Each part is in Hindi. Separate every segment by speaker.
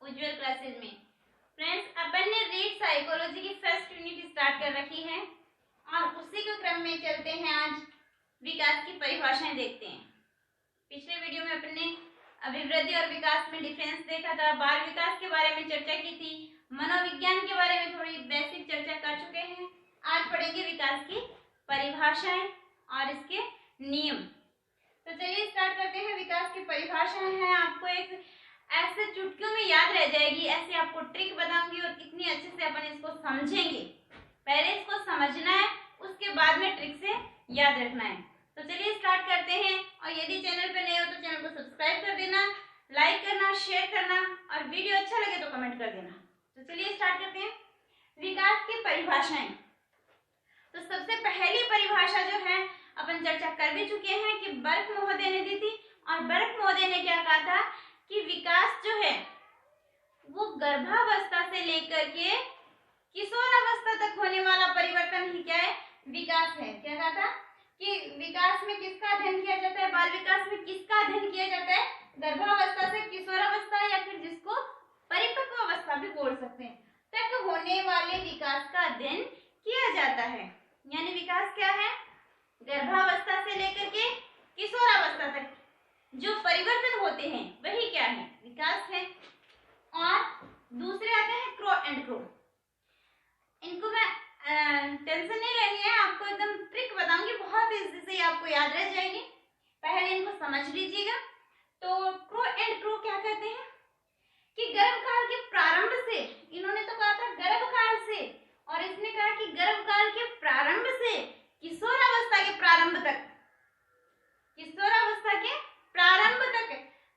Speaker 1: उज्जवल क्लासेस में। फ्रेंड्स, अपन ने रीड साइकोलॉजी की फर्स्ट यूनिट स्टार्ट कर रखी है और उसी के क्रम में चलते हैं। आज विकास की परिभाषाएं देखते हैं। पिछले वीडियो में अपन ने अभिवृद्धि और विकास में डिफरेंस देखा था, बाल विकास के बारे में चर्चा की थी, मनोविज्ञान के बारे में थोड़ी बेसिक चर्चा कर चुके हैं। आज पढ़ेंगे विकास की परिभाषाएं और इसके नियम। तो चलिए स्टार्ट करते हैं। विकास की परिभाषाएं हैं, आपको एक ऐसे चुटकियों में याद रह जाएगी, ऐसे आपको ट्रिक बताऊंगी और कितनी अच्छे से अपन इसको समझेंगे। पहले इसको समझना है, उसके बाद में ट्रिक से याद रखना है। तो चलिए स्टार्ट करते हैं। और यदि चैनल पे नए हो तो चैनल को सब्सक्राइब कर देना, लाइक करना, शेयर करना और वीडियो अच्छा लगे तो कमेंट कर देना। तो चलिए स्टार्ट करते हैं। विकास की परिभाषाएं। तो सबसे पहली परिभाषा जो है अपन चर्चा कर भी चुके हैं कि बर्क महोदय ने दी थी। और बर्क महोदय ने क्या कहा था कि विकास जो है वो गर्भावस्था से लेकर के किशोरावस्था तक होने वाला परिवर्तन ही क्या है, विकास है। क्या कहा था कि विकास में किसका अध्ययन किया जाता है, बाल विकास में किसका अध्ययन किया जाता है, गर्भावस्था से किशोरावस्था या फिर जिसको परिपक्व अवस्था भी बोल सकते हैं तक होने वाले विकास का अध्ययन किया जाता है। यानी विकास क्या है, गर्भावस्था से लेकर के किशोरावस्था तक जो परिवर्तन होते हैं वही क्या है, विकास है। और दूसरे आते हैं क्रो एंड क्रो। इनको मैं टेंशन नहीं लेनी है, आपको एकदम ट्रिक बताऊंगी, बहुत इजी से आपको याद रह जाएगी। पहले इनको समझ लीजिएगा। तो क्रो एंड क्रो क्या कहते हैं कि गर्भकाल के प्रारंभ से, इन्होंने तो कहा था गर्भकाल से, और इसने कहा कि गर्भकाल के प्रारंभ से किशोरावस्था के प्रारंभ तक, किशोरावस्था के प्रारंभ तक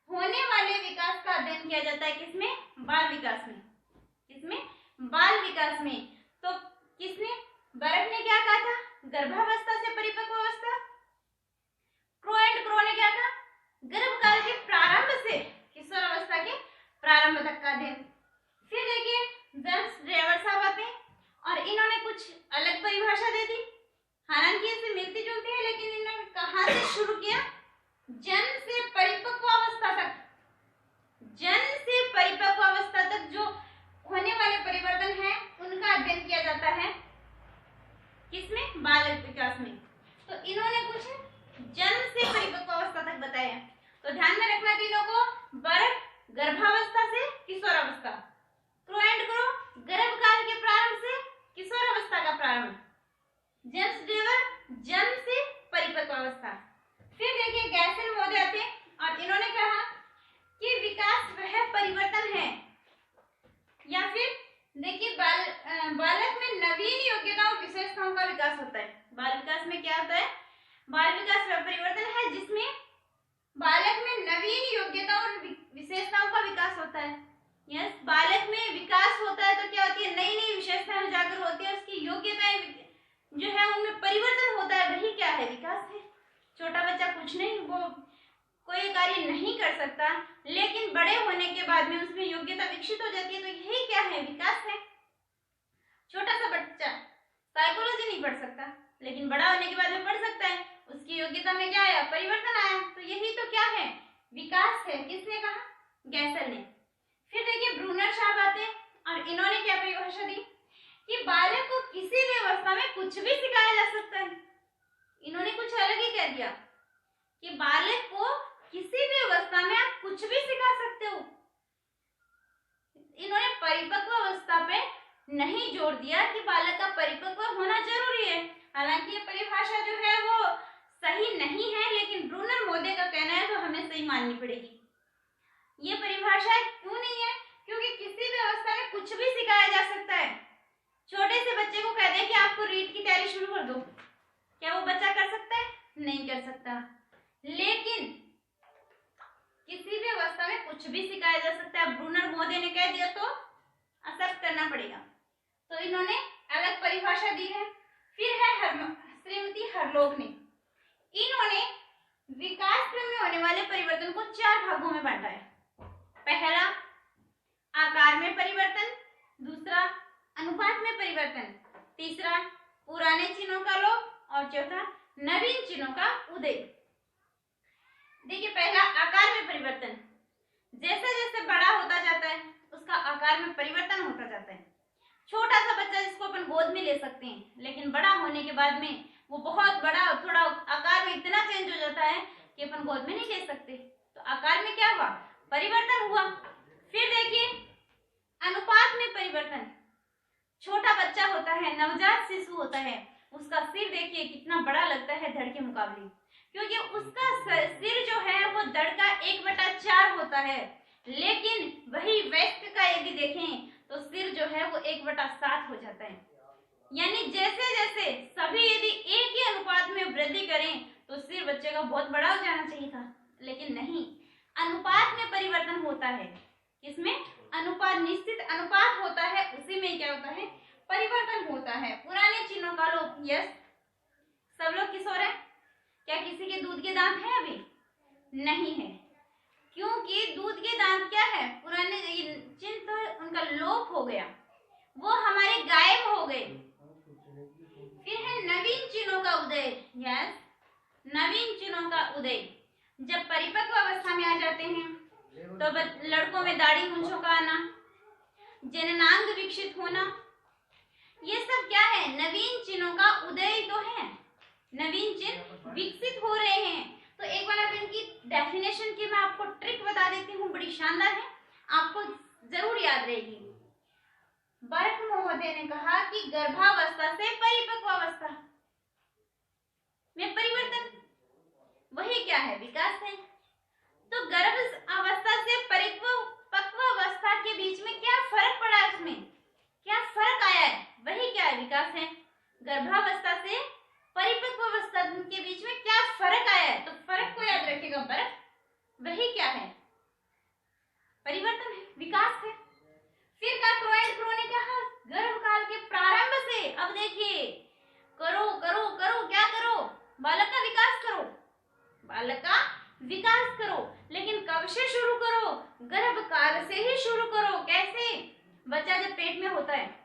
Speaker 1: होने वाले विकास का अध्ययन किया जाता है। किसमें, बाल विकास में। किसमें, बाल विकास में। तो किसने, बर्क ने क्या कहा था, गर्भावस्था से परिपक्व अवस्था। क्रो एंड क्रो ने क्या कहा, गर्भकाल के प्रारंभ से किशोरावस्था के प्रारंभ तक का अध्ययन। फिर देखिए जेम्स ड्रेवर साहब आते हैं और इन्होंने कुछ अलग परिभाषा दे दी, हालांकि इससे मिलती जुलती है, लेकिन इन्होंने कहां से शुरू किया, जन्म से परिपक्व अवस्था तक, जन्म से परिपक्व अवस्था तक जो होने वाले परिवर्तन है उनका अध्ययन किया जाता है। किसमें, बाल विकास में। तो इन्होंने कुछ जन्म से परिपक्व अवस्था तक बताया। तो ध्यान में रखना तीनों को, बर्क गर्भावस्था से किशोरावस्था, क्रो एंड क्रो गर्भकाल के प्रारंभ से किशोरावस्था का प्रारंभ, जेम्स ड्रेवर जन्म से परिपक्व अवस्था। फिर देखिए गैसल महोदय आते और इन्होंने कहा कि विकास वह परिवर्तन है, या फिर देखिए बालक में नवीन योग्यताओं और विशेषताओं का विकास होता है। बाल विकास में क्या होता है, बाल विकास वह परिवर्तन है जिसमें बालक में नवीन योग्यताओं और विशेषताओं का विकास होता है। यस, बालक में विकास होता है तो क्या होती है, नई नई विशेषताएं उजागर होती है, उसकी योग्यताएं जो है उनमें परिवर्तन होता है, वही क्या है, विकास है। छोटा बच्चा कुछ नहीं, वो कोई कार्य नहीं कर सकता, लेकिन बड़े होने के बाद में उसमें योग्यता विकसित हो जाती है, तो यही क्या है, विकास है। छोटा सा बच्चा साइकोलॉजी नहीं पढ़ सकता, लेकिन बड़ा होने के बाद में पढ़ सकता है, उसकी योग्यता में क्या आया, परिवर्तन आया, तो यही तो क्या है, विकास है। किसने कहा, गैसल ने। फिर देखिए ब्रूनर साहब आते और इन्होंने क्या परिभाषा दी कि बालक को किसी भी अवस्था में कुछ भी सिखाया जा सकता है। इन्होंने कुछ अलग ही कह दिया कि बालक को किसी भी अवस्था में आप कुछ भी सिखा सकते हो। इन्होंने परिपक्व अवस्था पे नहीं जोर दिया कि बालक का परिपक्व होना जरूरी है। हालांकि ये परिभाषा जो है वो सही नहीं है, लेकिन ब्रूनर महोदय का कहना है तो हमें सही माननी पड़ेगी। ये परिभाषा क्यों नहीं है, क्योंकि किसी भी अवस्था में कुछ भी सिखाया जा सकता है। छोटे से बच्चे को कह दे कि आपको रीड की तैयारी शुरू कर दो, क्या वो बच्चा कर सकता है, नहीं कर सकता। लेकिन किसी भी अवस्था में कुछ भी सिखाया जा सकता है। ब्रूनर महोदय ने कह दिया तो एक्सेप्ट करना पड़ेगा। तो इन्होंने अलग परिभाषा दी है। फिर है श्रीमती हरलोग ने, इन्होंने विकास क्रम में होने वाले परिवर्तन को 4 भागों में बांटा है। पहला आकार में परिवर्तन, दूसरा अनुपात में परिवर्तन, तीसरा पुराने चिन्हों का लोप और चौथा नवीन चिन्हों का उदय। देखिए पहला आकार में परिवर्तन, जैसे जैसे बड़ा होता जाता है आकार में परिवर्तन होता जाता है। छोटा सा बच्चा जिसको अपन गोद में ले सकते हैं, लेकिन बड़ा होने के बाद में वो बहुत बड़ा, थोड़ा आकार में इतना चेंज हो जाता है कि अपन गोद में नहीं ले सकते। तो आकार में क्या हुआ, परिवर्तन हुआ। फिर देखिए अनुपात में परिवर्तन। छोटा बच्चा होता है, नवजात शिशु होता है, उसका सिर देखिए कितना बड़ा लगता है धड़ के मुकाबले, क्योंकि उसका सिर जो है वो धड़ का 1/4 होता है। लेकिन वही वयस्क का यदि देखें तो सिर जो है वो 1/7 हो जाता है। यानी जैसे जैसे सभी यदि एक ही अनुपात में वृद्धि करें तो सिर बच्चे का बहुत बड़ा हो जाना चाहिए था, लेकिन नहीं, अनुपात में परिवर्तन होता है। किसमें, अनुपात, निश्चित अनुपात होता है, उसी में क्या होता है, परिवर्तन होता है। पुराने चिन्हों का लोप, यस, सब लोग किस हो रहे हैं? क्या किसी के दूध के दांत है? अभी नहीं है, क्योंकि दूध के दांत क्या है, पुराने चिन्ह तो उनका लोप हो गया, वो हमारे गायब हो गए। फिर है नवीन चिन्हों का उदय। यस, नवीन चिन्हों का उदय। जब परिपक्व अवस्था में आ जाते हैं तो लड़कों में दाढ़ी मूंछों का आना, जननांग विकसित होना, ये सब क्या है, नवीन चिन्हों का उदय तो है। नवीन चिन्ह विकसित हो रहे हैं। तो एक बार इनकी डेफिनेशन की मैं आपको ट्रिक बता देती हूँ, बड़ी शानदार है, आपको जरूर याद रहेगी। बर्क महोदय ने कहा कि गर्भावस्था से परिपक्व अवस्था में परिवर्तन, वही क्या है, विकास है। तो गर्भ अवस्था से परिपक्व अवस्था के बीच में क्या फर्क पड़ा है, उसमें क्या फर्क आया है, वही क्या है, विकास है। गर्भावस्था से परिपक्व अवस्था के बीच में क्या फर्क आया है, तो फर्क को याद रखिएगा, फर्क वही क्या है, परिवर्तन है, विकास है। फिर का क्रो ने कहा गर्भकाल के प्रारंभ से, अब देखिए, करो करो करो, क्या करो, बालक का विकास करो, बालक का विकास करो, लेकिन कब से शुरू करो, गर्भकाल से ही शुरू करो। कैसे, बच्चा जब पेट में होता है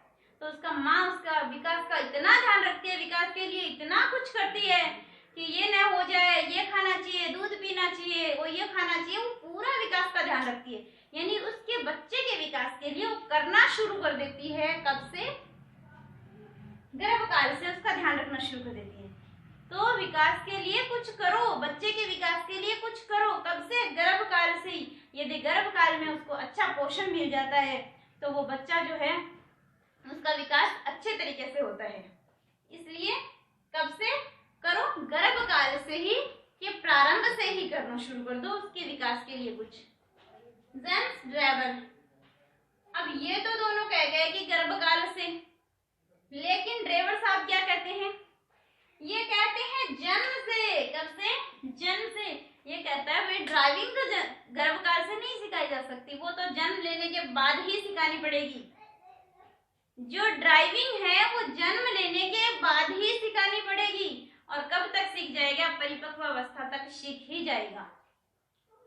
Speaker 1: तो उसका माँ उसका विकास का इतना ध्यान रखती है, विकास के लिए इतना कुछ करती है कि ये न हो जाए, ये खाना चाहिए, दूध पीना चाहिए, वो ये खाना चाहिए, वो पूरा विकास का ध्यान रखती है। यानी उसके बच्चे के विकास के लिए वो करना शुरू कर देती है, कब से, गर्भकाल से उसका ध्यान रखना शुरू कर देती है। तो विकास के लिए कुछ करो, बच्चे के विकास के लिए कुछ करो, कब से, गर्भकाल से ही। यदि गर्भकाल में उसको अच्छा पोषण मिल जाता है तो वो बच्चा जो है उसका विकास अच्छे तरीके से होता है। इसलिए कब से करो, गर्भकाल से ही, के प्रारंभ से ही करना शुरू कर दो उसके विकास के लिए कुछ। जेम्स ड्रेवर, अब ये तो दोनों कह गए कि गर्भकाल से, लेकिन ड्रेवर साहब क्या कहते हैं, ये कहते हैं जन्म से। कब से, जन्म से। ये कहता है भाई ड्राइविंग तो गर्भकाल से नहीं सिखाई जा सकती, वो तो जन्म लेने के बाद ही सिखानी पड़ेगी। जो ड्राइविंग है वो जन्म लेने के बाद ही सिखानी पड़ेगी। और कब तक सीख जाएगा, परिपक्व अवस्था तक सीख ही जाएगा।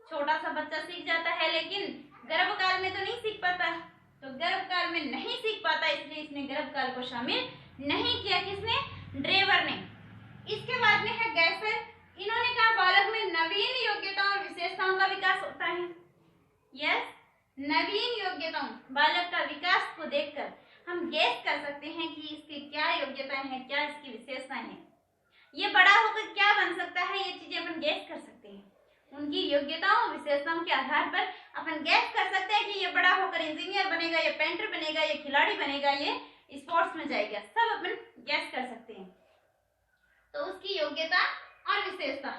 Speaker 1: छोटा सा बच्चा सीख जाता है, लेकिन गर्भकाल में तो नहीं सीख पाता, तो गर्भकाल में नहीं सीख पाता, इसलिए इसने गर्भकाल को शामिल नहीं किया। किसने, ड्रेवर ने। इसके बाद में है गैसर, इन्होंने कहा बालक में नवीन योग्यताओं और विशेषताओं का विकास होता है। यस, नवीन योग्यताओं, बालक का विकास को देखकर हम गैस कर सकते हैं कि इसकी क्या योग्यताएं हैं, क्या इसकी विशेषताएं हैं, ये बड़ा होकर क्या बन सकता है, ये चीजें अपन गैस कर सकते हैं। उनकी योग्यताओं विशेषताओं के आधार पर अपन गैस कर सकते हैं कि ये बड़ा होकर इंजीनियर बनेगा, ये पेंटर बनेगा, ये खिलाड़ी बनेगा, ये स्पोर्ट्स में जाएगा, सब अपन गैस कर सकते हैं। तो उसकी योग्यता और विशेषता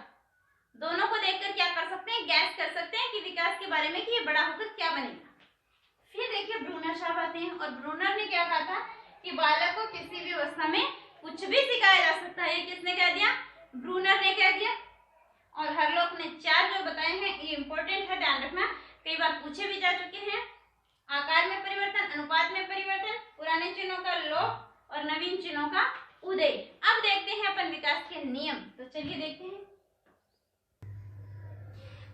Speaker 1: दोनों को देखकर क्या कर सकते हैं, गैस कर सकते हैं कि विकास के बारे में कि ये बड़ा होकर क्या बनेगा। फिर देखिए ब्रूनर साहब आते हैं, और ब्रूनर ने क्या कहा था कि बालक को किसी भी अवस्था में कुछ भी सिखाया जा सकता है। ये किसने कह दिया, ब्रूनर ने कह दिया। और हरलोक ने 4 जो बताए हैं ये इंपॉर्टेंट है, ध्यान रखना, कई बार पूछे भी जा चुके हैं। आकार में परिवर्तन, अनुपात में परिवर्तन, पुराने चिन्हों का लोप और नवीन चिन्हों का उदय। अब देखते हैं अपन विकास के नियम, तो चलिए देखते हैं।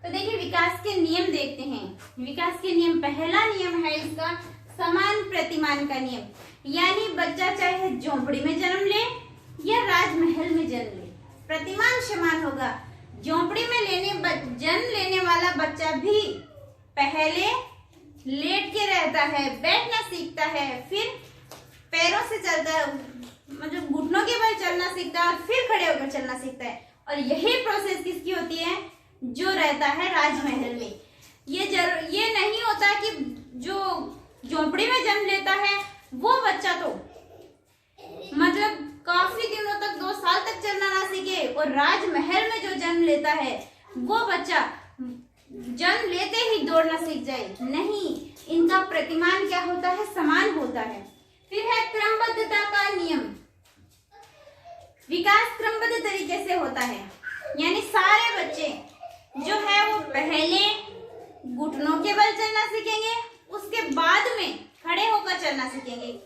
Speaker 1: तो देखिए विकास के नियम देखते हैं। विकास के नियम, पहला नियम है इसका समान प्रतिमान का नियम, यानी बच्चा चाहे झोंपड़ी में जन्म ले या राजमहल में जन्म ले, प्रतिमान समान होगा। झोंपड़ी में जन्म लेने वाला बच्चा भी पहले लेट के रहता है, बैठना सीखता है, फिर पैरों से चलता है, मतलब घुटनों के बल चलना सीखता है और फिर खड़े होकर चलना सीखता है। और यही प्रोसेस किसकी होती है? जो रहता है राजमहल में। ये नहीं होता कि जो झोपड़ी में जन्म लेता है वो बच्चा तो मतलब काफी दिनों तक 2 साल तक चलना ना सीखे, और राजमहल में जो जन्म लेता है वो बच्चा जन्म लेते ही दौड़ना सीख जाए। नहीं, इनका प्रतिमान क्या होता है? समान होता है। फिर है क्रमबद्धता का नियम। विकास क्रमबद्ध तरीके से होता है, यानी सारे बच्चे जो है वो पहले घुटनों के बल चलना सीखेंगे, उसके बाद में खड़े होकर चलना सीखेंगे।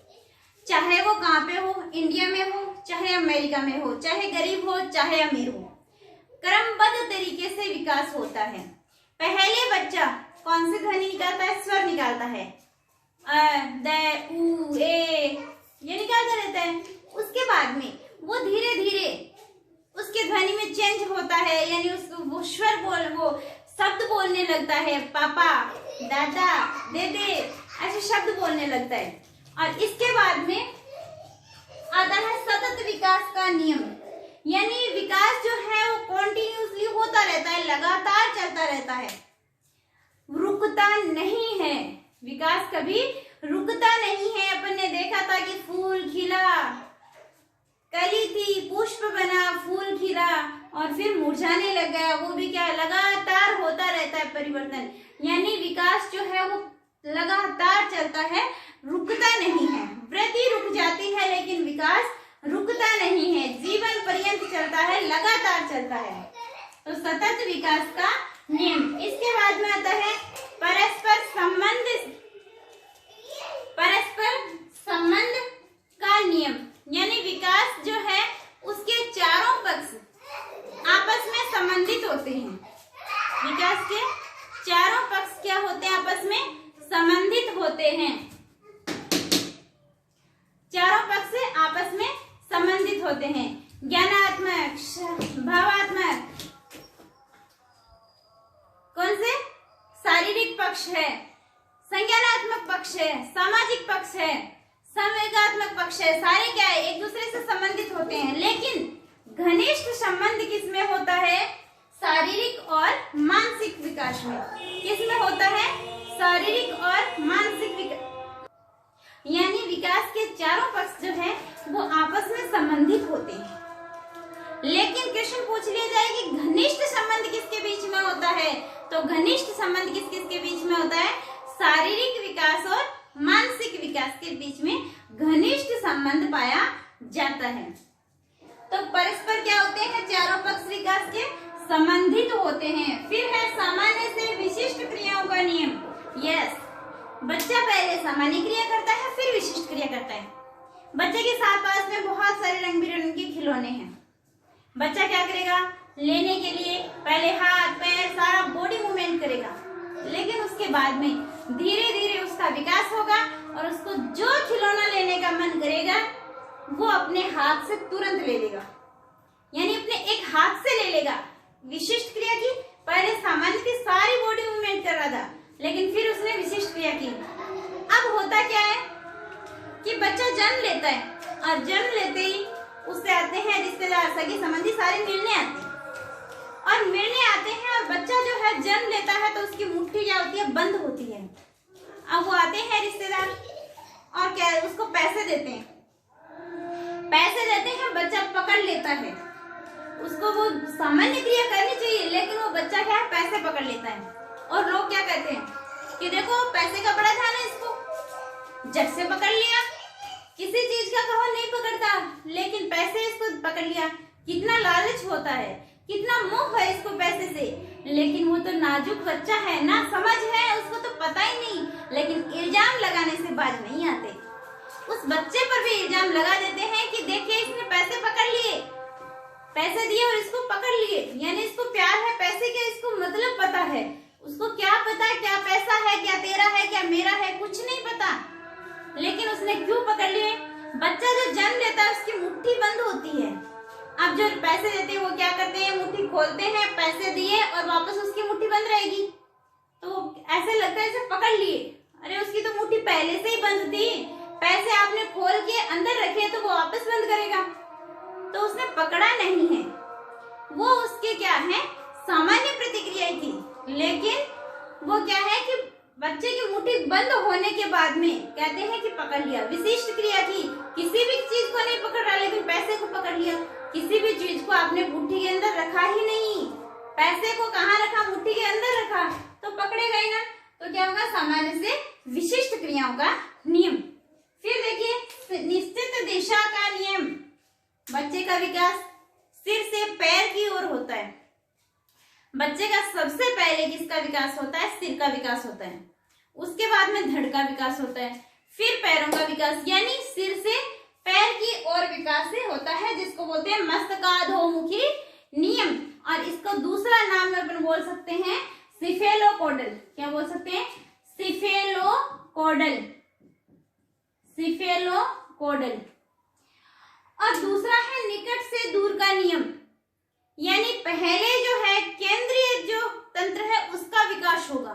Speaker 1: चाहे वो कहाँ पे हो, इंडिया में हो, चाहे अमेरिका में हो, चाहे गरीब हो, चाहे अमीर हो, क्रमबद्ध तरीके से विकास होता है। पहले बच्चा कौन से ध्वनि निकालता है? स्वर निकालता है, अ, द, उ, ए, ये निकालता रहता है। उसके बाद में वो धीरे धीरे उसके ध्वनि में चेंज होता है, यानी उसको वो वो शब्द बोलने लगता है, पापा, दादा, देदे, ऐसे शब्द बोलने लगता है। और इसके बाद में आता है सतत विकास का नियम, यानी विकास जो है वो कॉन्टिन्यूसली होता रहता है, लगातार चलता रहता है, रुकता नहीं है। विकास कभी रुकता नहीं है। अपन ने देखा था कि फूल खिला, कली थी, पुष्प बना, फूल खिला और फिर मुरझाने लग गया, वो भी क्या लगातार होता रहता है परिवर्तन, यानी विकास जो है वो लगातार चलता है, रुकता नहीं है। वृद्धि रुक जाती है लेकिन विकास रुकता नहीं है, जीवन पर्यंत चलता है, लगातार चलता है। तो सतत विकास का नियम। इसके बाद में आता है परस्पर संबंध का नियम, यानी विकास जो है उसके चारों पक्ष आपस में संबंधित होते हैं। विकास के चारों पक्ष क्या होते हैं? आपस में संबंधित होते हैं। चारों पक्ष से आपस में संबंधित होते हैं। ज्ञानात्मक, भावात्मक, कौन से? शारीरिक पक्ष है, संज्ञानात्मक पक्ष है, सामाजिक पक्ष है, संवेगात्मक पक्ष है। सारे क्या है? एक दूसरे से संबंधित होते हैं। लेकिन घनिष्ठ संबंध किसमें होता है? शारीरिक और मानसिक विकास में। किसमें होता है? शारीरिक और मानसिक विकास, यानी विकास के चारों पक्ष जो है वो आपस में संबंधित होते हैं। लेकिन क्वेश्चन पूछ लिया जाए कि घनिष्ठ संबंध किसके बीच में होता है, तो घनिष्ठ संबंध किस किस के बीच में होता है? शारीरिक विकास और मानसिक विकास के बीच में घनिष्ठ संबंध पाया जाता है। तो परस्पर क्या होते हैं? चारों पक्ष विकास के संबंधित होते हैं। फिर है सामान्य से विशिष्ट क्रियाओं का नियम। यस, बच्चा पहले सामान्य क्रिया करता है, फिर विशिष्ट क्रिया करता है। बच्चे के साथ पास में बहुत सारे रंग बिरंगे खिलौने हैं। बच्चा क्या करेगा? लेने के लिए पहले हाथ पैर सारा बॉडी मूवमेंट करेगा, लेकिन उसके बाद में धीरे धीरे उसका विकास होगा और उसको जो खिलौना लेने का मन करेगा वो अपने हाथ से तुरंत ले लेगा, यानी अपने एक हाथ से ले लेगा। विशिष्ट क्रिया की, पहले सामान्य की सारी बॉडी मूवमेंट कर रहा था, लेकिन फिर उसने विशिष्ट क्रिया की। अब होता क्या है कि बच्चा जन्म लेता है और जन्म लेते ही उससे आते हैं रिश्तेदार, सगे संबंधी सारे मिलने आते हैं और मिलने आते हैं और बच्चा जो है जन्म लेता है तो उसकी मुट्ठी क्या होती है? बंद होती है। अब वो आते हैं रिश्तेदार और क्या, उसको पैसे देते हैं, बच्चा पकड़ लेता है। उसको वो सामान्य क्रिया करनी चाहिए, लेकिन वो बच्चा क्या है? पैसे पकड़ लेता है। और लोग क्या कहते हैं कि देखो पैसे का बड़ा ध्यान है, इसको जब से पकड़ लिया, किसी चीज का कहो नहीं पकड़ता, लेकिन पैसे इसको पकड़ लिया। कितना लालच होता है, कितना मोह है इसको पैसे से, लेकिन वो तो नाजुक बच्चा है ना, समझ है, उसको तो पता ही नहीं। लेकिन इल्जाम लगाने से बाज नहीं आते। उस बच्चे पर भी इल्जाम लगा देते हैं कि देखिए इसने पैसे पकड़ लिए, पैसे दिए और इसको पकड़ लिए, यानी इसको प्यार है पैसे का, इसको मतलब पता है। उसको क्या पता है क्या पैसा है, क्या तेरा है, क्या मेरा है, कुछ नहीं पता, लेकिन उसने क्यों पकड़ लिए? बच्चा जो जन्म लेता है उसकी मुट्ठी बंद होती है। अब जो पैसे देते हैं वो क्या करते हैं? मुट्ठी खोलते हैं, पैसे दिए और वापस उसकी मुट्ठी बंद रहेगी, तो ऐसे लगता है इसे पकड़ लिए पहले से ही बंद थी, पैसे आपने खोल के अंदर रखे तो वो वापस बंद करेगा, तो उसने पकड़ा नहीं है, वो उसके क्या है सामान्य प्रतिक्रिया थी। लेकिन वो क्या है कि बच्चे की मुट्ठी बंद होने के बाद में कहते हैं कि पकड़ लिया, विशिष्ट क्रिया थी, किसी भी चीज को नहीं पकड़ रहा लेकिन पैसे को पकड़ लिया। किसी भी चीज को आपने मुट्ठी के अंदर रखा ही नहीं, पैसे को कहाँ रखा, मुट्ठी के अंदर रखा, तो पकड़ेगा ही ना, तो क्या होगा सामान्य से विशिष्ट क्रियाओं का नियम। फिर देखिए निश्चित दिशा का नियम, बच्चे का विकास सिर से पैर की ओर होता है। बच्चे का सबसे पहले किसका विकास होता है, सिर का विकास होता है, उसके बाद में धड़ का विकास होता है, फिर पैरों का विकास, यानी सिर से पैर की ओर विकास से होता है, जिसको बोलते हैं मस्तकाधोमुखी नियम। और इसको दूसरा नाम अपन बोल सकते हैं सिफेलोकोडल। क्या बोल सकते हैं, सिफेलोकोडल, सिफेलोकोडल। और दूसरा है निकट से दूर का नियम, यानी पहले जो है केंद्रीय जो तंत्र है उसका विकास होगा,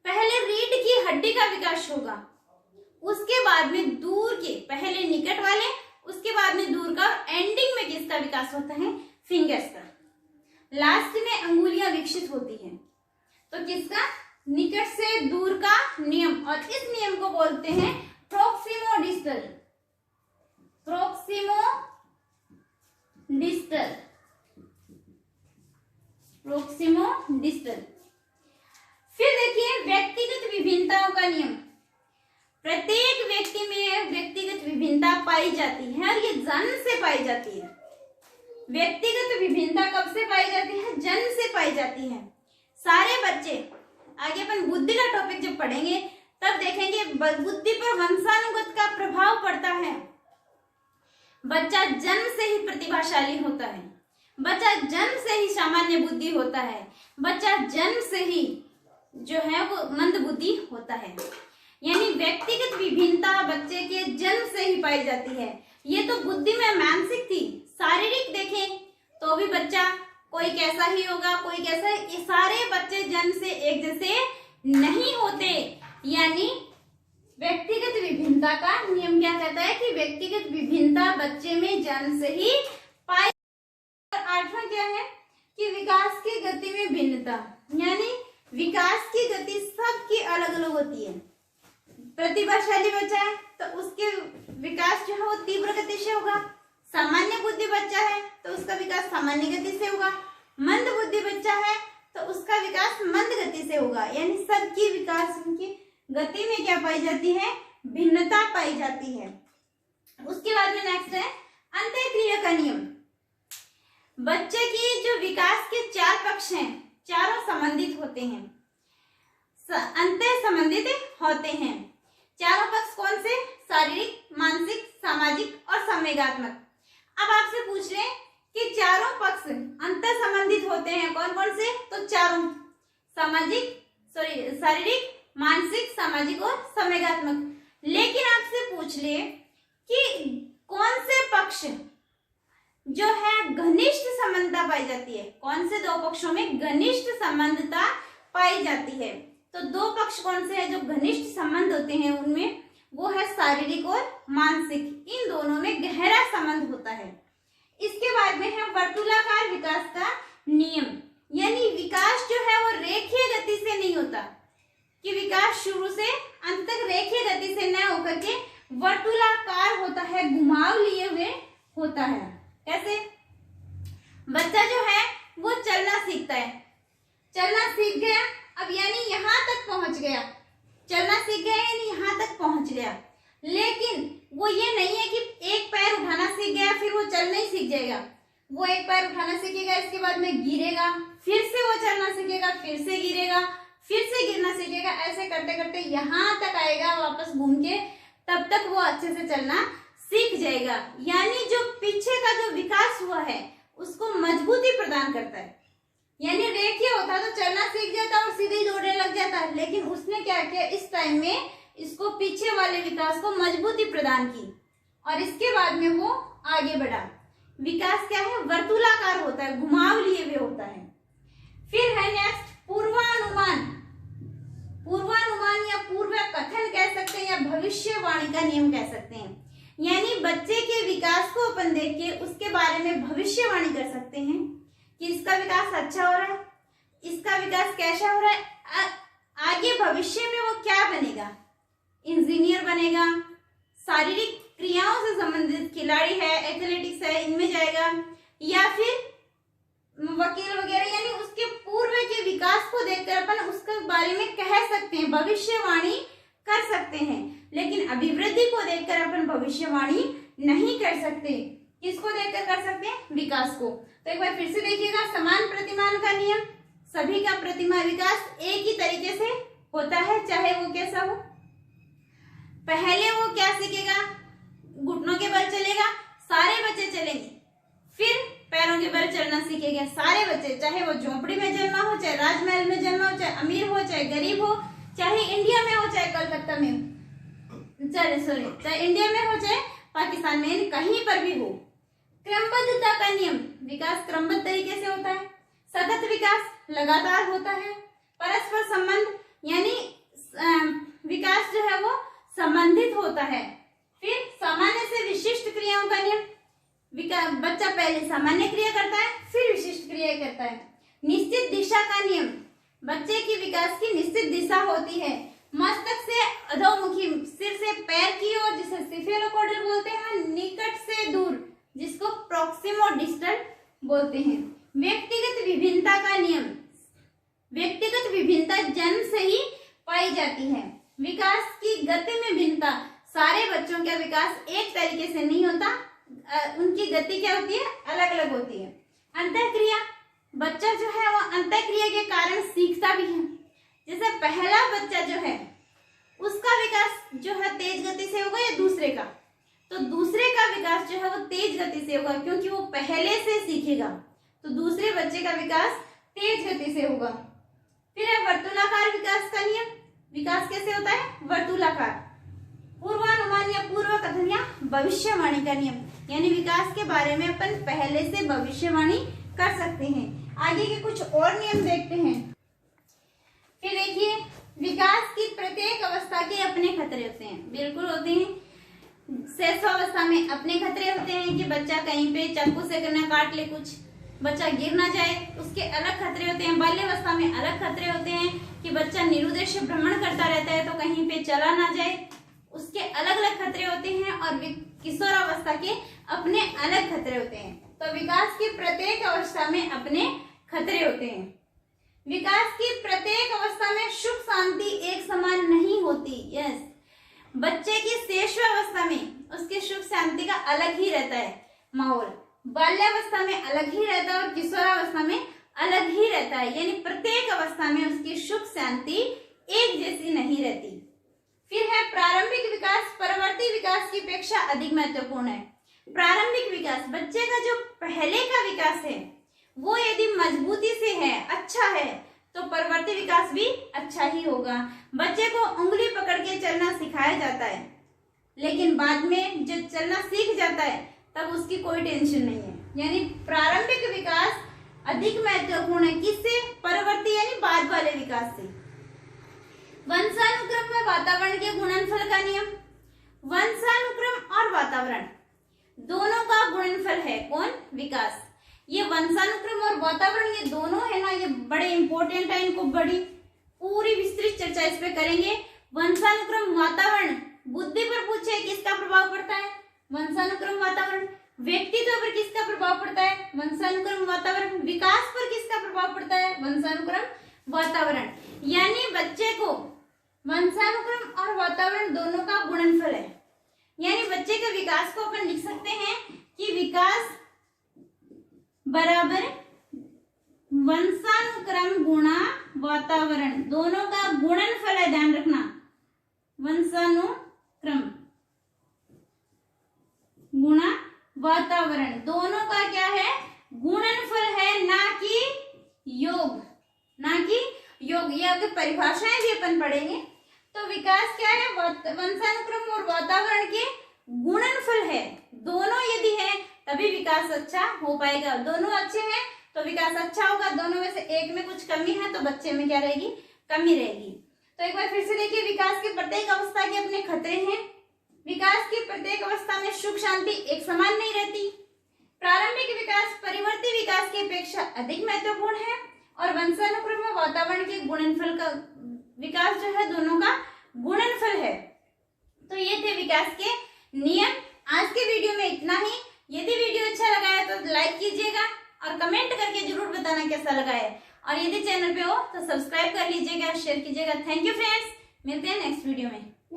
Speaker 1: पहले रीढ़ की हड्डी का विकास होगा, उसके बाद में दूर के, पहले निकट वाले उसके बाद में दूर का, एंडिंग में किसका विकास होता है, फिंगर्स का, लास्ट में अंगुलियां विकसित होती हैं। तो किसका, निकट से दूर का नियम। और इस नियम को बोलते हैं प्रोक्सिमोडिस्टल, प्रोक्सिमोडिस्टल, प्रोक्सिमोडिस्टल। फिर देखिए व्यक्तिगत विभिन्नताओं का नियम। प्रत्येक व्यक्ति में व्यक्तिगत विभिन्नता पाई जाती है और ये जन्म से पाई जाती है। व्यक्तिगत विभिन्नता कब से पाई जाती है, जन्म से पाई जाती है। सारे बच्चे, आगे अपन बुद्धि का टॉपिक जब पढ़ेंगे तब देखेंगे बुद्धि पर वंशानुगत का प्रभाव पड़ता है। बच्चा जन्म से ही प्रतिभाशाली होता है, बच्चा जन्म से ही सामान्य बुद्धि होता है, बच्चा जन्म से ही जो है वो मंद बुद्धि होता है। यानी व्यक्तिगत विभिन्नता बच्चे के जन्म से ही पाई जाती है। ये तो बुद्धि में मानसिक थी, शारीरिक देखें तो भी बच्चा कोई कैसा ही होगा, कोई कैसा, ये सारे बच्चे जन्म से एक जैसे नहीं होते। यानी व्यक्तिगत विभिन्नता का नियम क्या कहता है कि व्यक्तिगत विभिन्नता बच्चे में जन्म से ही पाई। और आठवां क्या है कि विकास की गति में भिन्नता, यानी विकास की गति सबकी अलग अलग होती है। प्रतिभाशाली बच्चा है तो उसके विकास जो है वो तीव्र गति से होगा, सामान्य बुद्धि बच्चा है तो उसका विकास सामान्य गति से होगा, मंद बुद्धि बच्चा है तो उसका विकास मंद गति से होगा। यानी सबकी विकास की गति में क्या पाई जाती है, भिन्नता पाई जाती है। उसके बाद में नेक्स्ट है अंतःक्रिया का नियम। बच्चे की जो विकास के चार पक्ष हैं, चारों संबंधित होते हैं, अंतः संबंधित होते हैं। चारों पक्ष कौन से, शारीरिक, मानसिक, सामाजिक और संवेगात्मक। अब आपसे पूछ रहे हैं कि चारों पक्ष अंतर संबंधित होते हैं, कौन कौन से, तो चारों, शारीरिक, मानसिक, सामाजिक और संवेगात्मक। लेकिन आपसे पूछ ले कि कौन से पक्ष जो है घनिष्ठ संबंधता पाई जाती है, कौन से दो पक्षों में घनिष्ठ संबंधता पाई जाती है। तो दो पक्ष कौन से हैं जो घनिष्ठ संबंध होते हैं, उनमें वो है शारीरिक और मानसिक, इन दोनों में गहरा संबंध होता है। इसके बाद में है वर्तुलाकार विकास का नियम। यानी विकास जो है वो रेखीय गति से नहीं होता, कि विकास शुरू से अंत तक रेखीय गति से न होकर के वर्तुलाकार होता है, घुमाव लिए हुए होता है। कैसे, बच्चा जो है वो चलना सीखता है, चलना सीख गया, अब यानी यहाँ तक पहुंच गया, चलना सीख गया यानी यहाँ तक पहुंच गया। लेकिन वो ये नहीं है कि एक पैर उठाना सीख गया फिर वो चलना ही सीख जाएगा। वो एक पैर उठाना सीखेगा, इसके बाद में गिरेगा, फिर से वो चलना सीखेगा, फिर से गिरेगा, फिर से गिरना सीखेगा, ऐसे करते करते यहाँ तक आएगा वापस घूम के, तब तक वो अच्छे से चलना सीख जाएगा। यानी जो पीछे का जो विकास हुआ है उसको मजबूती प्रदान करता है। यानी रेखीय होता तो चलना सीख जाता और सीधे ही दौड़ने लग जाता, लेकिन उसने क्या किया, इस टाइम में इसको पीछे वाले विकास को मजबूती प्रदान की और इसके बाद में वो आगे बढ़ा। विकास क्या है, वर्तुलाकार होता है, घुमाव लिए हुए होता है। फिर है नेक्स्ट पूर्वानुमान। पूर्वानुमान या पूर्व कथन कह सकते हैं या भविष्यवाणी का नियम कह सकते हैं। यानी बच्चे के विकास को अपन देख के उसके बारे में भविष्यवाणी कर सकते हैं कि इसका विकास अच्छा हो रहा है, इसका विकास कैसा हो रहा है, आगे भविष्य में वो क्या बनेगा, इंजीनियर बनेगा, शारीरिक क्रियाओं से संबंधित खिलाड़ी है, एथलेटिक्स है, इनमें जाएगा, या फिर वकील वगैरह। यानी उसके पूर्व के विकास को देखकर अपन उसके बारे में कह सकते हैं, भविष्यवाणी कर सकते हैं। लेकिन अभिवृद्धि को देखकर अपन भविष्यवाणी नहीं कर सकते। किसको देखकर कर सकते हैं? विकास को। तो एक बार फिर से देखिएगा, समान प्रतिमान का नियम, सभी का प्रतिमा विकास एक ही तरीके से होता है, चाहे वो कैसा हो। पहले वो क्या सीखेगा? घुटनों के बल चलेगा, सारे बच्चे चलेंगे। फिर पैरों के बल चलना सीखेंगे सारे बच्चे, चाहे वो झोपड़ी में जन्मा हो, चाहे राजमहल में जन्मा हो, चाहे अमीर हो, चाहे गरीब हो, चाहे इंडिया में हो, चाहे कलकत्ता में हो, चाहे इंडिया में हो, चाहे पाकिस्तान में, कहीं पर भी हो। क्रमबद्धता का नियम, विकास क्रमबद्ध तरीके से होता है। सतत विकास लगातार होता है। परस्पर संबंध, यानी विकास जो है वो संबंधित होता है। फिर सामान्य से विशिष्ट क्रियाओं का नियम, बच्चा पहले सामान्य क्रिया करता है, फिर विशिष्ट क्रिया करता है। निश्चित दिशा का नियम, बच्चे की विकास की निश्चित दिशा होती है। मस्तक से अधोमुखी, सिर से पैर की ओर, जिसे सिफेलोपोडल बोलते हैं, निकट से दूर, जिसको प्रॉक्सिमो डिस्टल बोलते हैं। व्यक्तिगत विभिन्नता का नियम, व्यक्तिगत विभिन्नता जन्म से ही पाई जाती है। विकास की गति में भिन्नता, सारे बच्चों का विकास एक तरीके से नहीं होता, उनकी गति क्या होती है? अलग अलग होती है। अंतःक्रिया, बच्चा जो है वो अंतःक्रिया के कारण सीखता भी है। जैसे पहला बच्चा जो है उसका विकास जो है तेज गति से होगा या दूसरे का? तो दूसरे का विकास जो है वो तेज गति से होगा, क्योंकि वो पहले से सीखेगा। तो दूसरे बच्चे का विकास तेज गति से होगा। फिर है वर्तुलाकार विकास का नियम, विकास कैसे होता है? वर्तुलाकार। पूर्वानुमान या पूर्व कथन या भविष्यवाणी का नियम, यानी विकास के बारे में अपन पहले से भविष्यवाणी कर सकते हैं। आगे के कुछ और नियम देखते हैं। फिर देखिए, विकास की प्रत्येक अवस्था के अपने खतरे होते हैं, बिल्कुल होते हैं। शैशवावस्था में अपने खतरे होते हैं कि बच्चा कहीं पे चाकू से न काट ले, कुछ बच्चा गिर ना जाए, उसके अलग खतरे होते हैं। बाल्यावस्था में अलग खतरे होते हैं कि बच्चा निरुद्देश्य भ्रमण करता रहता है तो कहीं पे चला ना जाए, उसके अलग अलग खतरे होते हैं। और किशोरावस्था के अपने अलग खतरे होते हैं। तो विकास की प्रत्येक अवस्था में अपने खतरे होते हैं। विकास की प्रत्येक अवस्था में सुख शांति एक समान नहीं होती। यस, बच्चे की शैशवावस्था में उसके सुख शांति का अलग ही रहता है माहौल, बाल्यावस्था में अलग ही रहता है और किशोरावस्था में अलग ही रहता है। यानी प्रत्येक अवस्था में उसकी सुख शांति एक जैसी नहीं रहती। फिर है प्रारंभिक विकास, परवर्ती विकास की अपेक्षा अधिक महत्वपूर्ण है। प्रारंभिक विकास, बच्चे का जो पहले का विकास है वो यदि मजबूती से है, अच्छा है, तो परवर्ती विकास भी अच्छा ही होगा। बच्चे को उंगली पकड़ के चलना सिखाया जाता है, लेकिन बाद में जब चलना सीख जाता है तब उसकी कोई टेंशन नहीं है। यानी प्रारंभिक विकास अधिक महत्वपूर्ण है, किससे? परवर्ती यानी बाद वाले विकास से। वंशानुक्रम में वातावरण के गुणनफल का नियम, वंशानुक्रम और वातावरण दोनों का गुणनफल है कौन? विकास। ये वंशानुक्रम और वातावरण ये दोनों है ना, ये बड़े इंपॉर्टेंट है, इनको बड़ी पूरी विस्तृत चर्चा इस पे करेंगे। वंशानुक्रम वातावरण, बुद्धि पर पूछे किसका प्रभाव पड़ता है? वंशानुक्रम वातावरण। व्यक्तित्व पर किसका प्रभाव पड़ता है? वंशानुक्रम वातावरण। विकास पर किसका प्रभाव पड़ता है? वंशानुक्रम वातावरण। यानी बच्चे को वंशानुक्रम और वातावरण दोनों का गुणनफल है। यानी बच्चे के विकास को अपन लिख सकते हैं कि विकास बराबर वंशानुक्रम गुणा वातावरण, दोनों का गुणनफल है, ध्यान रखना। वंशानुक्रम गुणा वातावरण दोनों का क्या है? गुणनफल है, ना कि योग, ना कि योग। ये आगे परिभाषाएं भी अपन पढ़ेंगे। तो विकास क्या है? वंशानुक्रम और वातावरण के गुणनफल है। दोनों यदि है तभी विकास अच्छा हो पाएगा। दोनों अच्छे हैं तो विकास अच्छा होगा। दोनों में से एक में कुछ कमी है तो बच्चे में क्या रहेगी? कमी रहेगी। तो एक बार फिर से देखिए, विकास की प्रत्येक अवस्था के अपने खतरे हैं। विकास की प्रत्येक अवस्था में सुख शांति एक समान नहीं रहती। प्रारंभिक विकास परिवर्ती विकास की अपेक्षा अधिक महत्वपूर्ण है और वंशानुक्रम में वातावरण के गुणनफल का विकास जो है दोनों का गुणनफल है। तो ये थे विकास के नियम। आज के वीडियो में इतना ही। यदि वीडियो अच्छा लगा है तो लाइक कीजिएगा और कमेंट करके जरूर बताना कैसा लगा है, और यदि चैनल पे हो तो सब्सक्राइब कर लीजिएगा, शेयर कीजिएगा। थैंक यू फ्रेंड्स, मिलते हैं नेक्स्ट वीडियो में।